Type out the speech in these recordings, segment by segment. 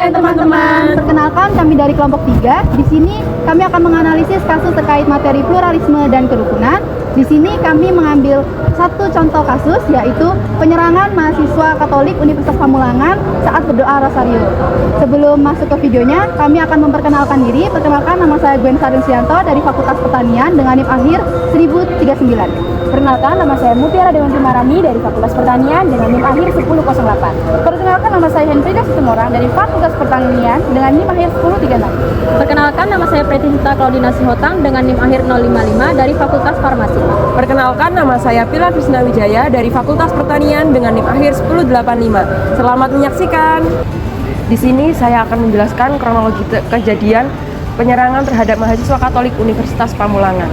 dan teman-teman. Perkenalkan, kami dari kelompok 3. Di sini kami akan menganalisis kasus terkait materi pluralisme dan kerukunan. Di sini kami mengambil satu contoh kasus, yaitu penyerangan mahasiswa Katolik Universitas Pamulangan saat berdoa Rosario. Sebelum masuk ke videonya, kami akan memperkenalkan diri. Perkenalkan, nama saya Gwen Sarinsianto dari Fakultas Pertanian dengan NIM akhir 1039. Perkenalkan, nama saya Mutiara Dewanti Marani dari Fakultas Pertanian dengan NIM akhir 1008. Perkenalkan, nama saya Hendrika Situmorang dari Fakultas Pertanian dengan NIM akhir 1036. Perkenalkan, nama saya Pretinta Claudina Sihotang dengan NIM akhir 055 dari Fakultas Farmasi. Perkenalkan, nama saya Pilar Krisna Wijaya dari Fakultas Pertanian dengan NIM akhir 1085. Selamat menyaksikan. Di sini saya akan menjelaskan kronologi kejadian penyerangan terhadap mahasiswa Katolik Universitas Pamulangan.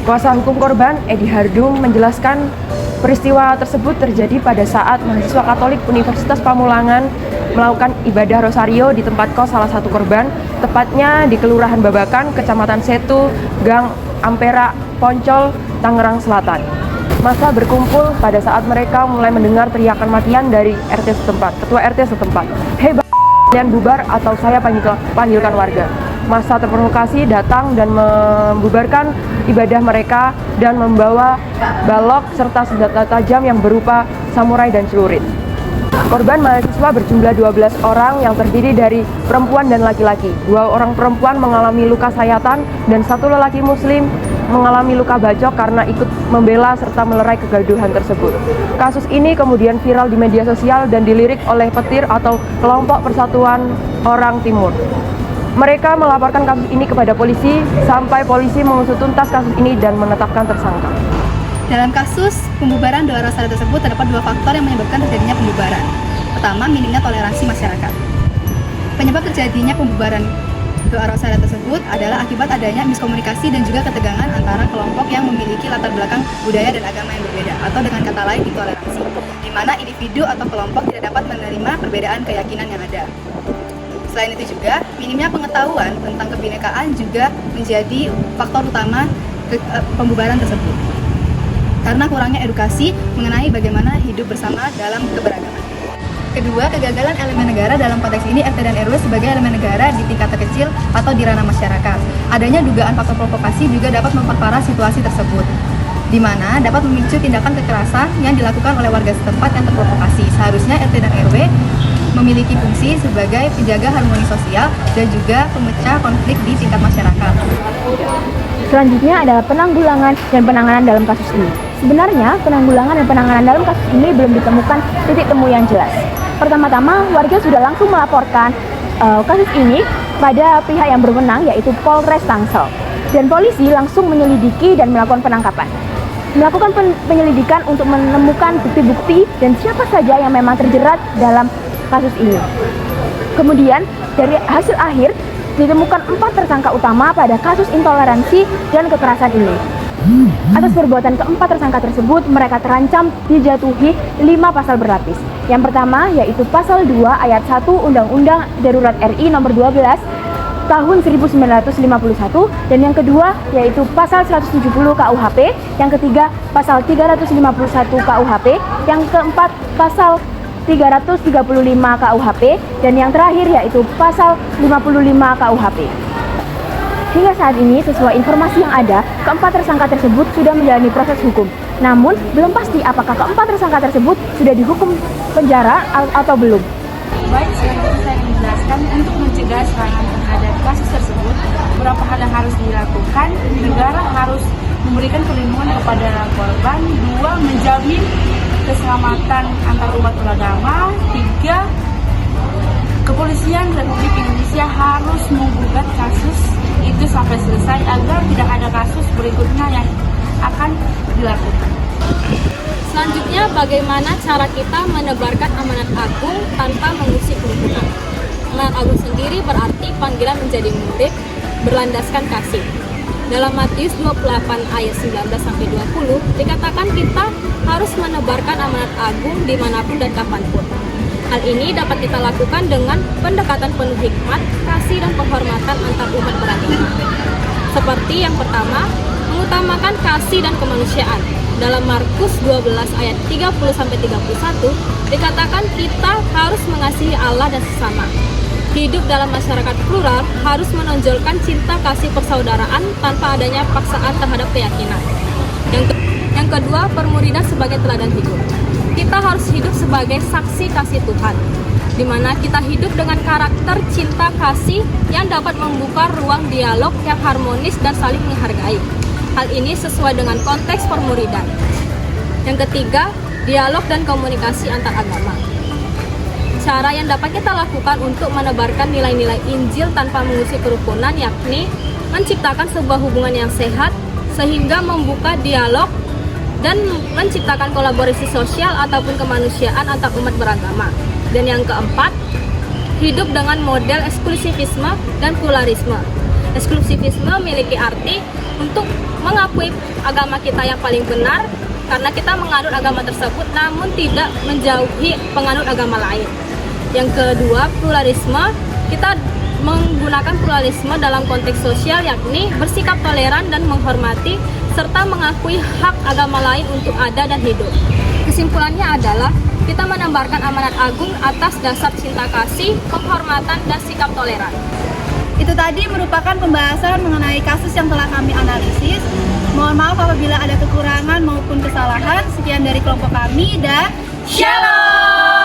Kuasa hukum korban, Edi Hardung, menjelaskan peristiwa tersebut terjadi pada saat mahasiswa Katolik Universitas Pamulangan melakukan ibadah Rosario di tempat kos salah satu korban, tepatnya di Kelurahan Babakan, Kecamatan Setu, Gang Ampera, Poncol, Tangerang Selatan. Massa berkumpul pada saat mereka mulai mendengar teriakan matian dari RT setempat, ketua RT setempat. "Hei, kalian bubar atau saya panggilkan warga." Massa terprovokasi datang dan membubarkan ibadah mereka dan membawa balok serta senjata tajam yang berupa samurai dan celurit. Korban mahasiswa berjumlah 12 orang yang terdiri dari perempuan dan laki-laki. 2 orang perempuan mengalami luka sayatan dan 1 lelaki muslim mengalami luka bacok karena ikut membela serta melerai kegaduhan tersebut. Kasus ini kemudian viral di media sosial dan dilirik oleh petir atau kelompok Persatuan Orang Timur. Mereka melaporkan kasus ini kepada polisi sampai polisi mengusut tuntas kasus ini dan menetapkan tersangka. Dalam kasus pembubaran doa Rosario tersebut terdapat 2 faktor yang menyebabkan terjadinya pembubaran. Pertama, minimnya toleransi masyarakat. Penyebab terjadinya pembubaran doa Rosario tersebut adalah akibat adanya miskomunikasi dan juga ketegangan antara kelompok yang memiliki latar belakang budaya dan agama yang berbeda, atau dengan kata lain intoleransi, di mana individu atau kelompok tidak dapat menerima perbedaan keyakinan yang ada. Selain itu juga, minimnya pengetahuan tentang kebinekaan juga menjadi faktor utama pembubaran tersebut. Karena kurangnya edukasi mengenai bagaimana hidup bersama dalam keberagaman. Kedua, kegagalan elemen negara dalam konteks ini RT dan RW sebagai elemen negara di tingkat terkecil atau di ranah masyarakat. Adanya dugaan faktor provokasi juga dapat memperparah situasi tersebut, di mana dapat memicu tindakan kekerasan yang dilakukan oleh warga setempat yang terprovokasi. Seharusnya RT dan RW memiliki fungsi sebagai penjaga harmoni sosial dan juga pemecah konflik di tingkat masyarakat. Selanjutnya adalah penanggulangan dan penanganan dalam kasus ini. Sebenarnya, penanggulangan dan penanganan dalam kasus ini belum ditemukan titik temu yang jelas. Pertama-tama, warga sudah langsung melaporkan kasus ini pada pihak yang berwenang, yaitu Polres Tangsel. Dan polisi langsung menyelidiki dan melakukan penangkapan. Melakukan penyelidikan untuk menemukan bukti-bukti dan siapa saja yang memang terjerat dalam kasus ini. Kemudian dari hasil akhir ditemukan 4 tersangka utama pada kasus intoleransi dan kekerasan ini. Atas perbuatan keempat tersangka tersebut, mereka terancam dijatuhi 5 pasal berlapis. Yang pertama yaitu pasal 2 ayat 1 Undang-Undang Darurat RI nomor 12 tahun 1951, dan yang kedua yaitu pasal 170 KUHP, yang ketiga pasal 351 KUHP, yang keempat pasal 335 KUHP, dan yang terakhir yaitu pasal 55 KUHP. Hingga saat ini, sesuai informasi yang ada, keempat tersangka tersebut sudah menjalani proses hukum. Namun, belum pasti apakah keempat tersangka tersebut sudah dihukum penjara atau belum. Baik, selanjutnya saya menjelaskan untuk mencegah serangan terhadap kasus tersebut, beberapa hal yang harus dilakukan. Negara harus memberikan perlindungan kepada korban. 2, menjamin keselamatan antar umat beragama. 3, Kepolisian Republik Indonesia harus menggugat kasus itu sampai selesai agar tidak ada kasus berikutnya yang akan dilakukan. Selanjutnya, bagaimana cara kita menebarkan amanat agung tanpa mengusik kerumunan? Amanat agung sendiri berarti panggilan menjadi murid berlandaskan kasih. Dalam Matius 28 ayat 19-20 dikatakan kita harus menebarkan amanat agung dimanapun dan kapanpun. Hal ini dapat kita lakukan dengan pendekatan penuh hikmat, kasih, dan penghormatan antar umat beragama. Seperti yang pertama, mengutamakan kasih dan kemanusiaan. Dalam Markus 12 ayat 30-31 dikatakan kita harus mengasihi Allah dan sesama. Hidup dalam masyarakat plural harus menonjolkan cinta kasih persaudaraan tanpa adanya paksaan terhadap keyakinan. Yang kedua, permuridan sebagai teladan hidup. Kita harus hidup sebagai saksi kasih Tuhan, di mana kita hidup dengan karakter cinta kasih yang dapat membuka ruang dialog yang harmonis dan saling menghargai. Hal ini sesuai dengan konteks permuridan. Yang ketiga, dialog dan komunikasi antar agama. Cara yang dapat kita lakukan untuk menebarkan nilai-nilai Injil tanpa mengusik kerukunan yakni menciptakan sebuah hubungan yang sehat sehingga membuka dialog dan menciptakan kolaborasi sosial ataupun kemanusiaan antar umat beragama. Dan yang keempat, hidup dengan model eksklusivisme dan pluralisme. Eksklusivisme memiliki arti untuk mengakui agama kita yang paling benar karena kita menganut agama tersebut namun tidak menjauhi penganut agama lain. Yang kedua, pluralisme. Kita menggunakan pluralisme dalam konteks sosial yakni bersikap toleran dan menghormati serta mengakui hak agama lain untuk ada dan hidup. Kesimpulannya adalah kita menebarkan amanat agung atas dasar cinta kasih, penghormatan, dan sikap toleran. Itu tadi merupakan pembahasan mengenai kasus yang telah kami analisis. Mohon maaf apabila ada kekurangan maupun kesalahan. Sekian dari kelompok kami dan Shalom!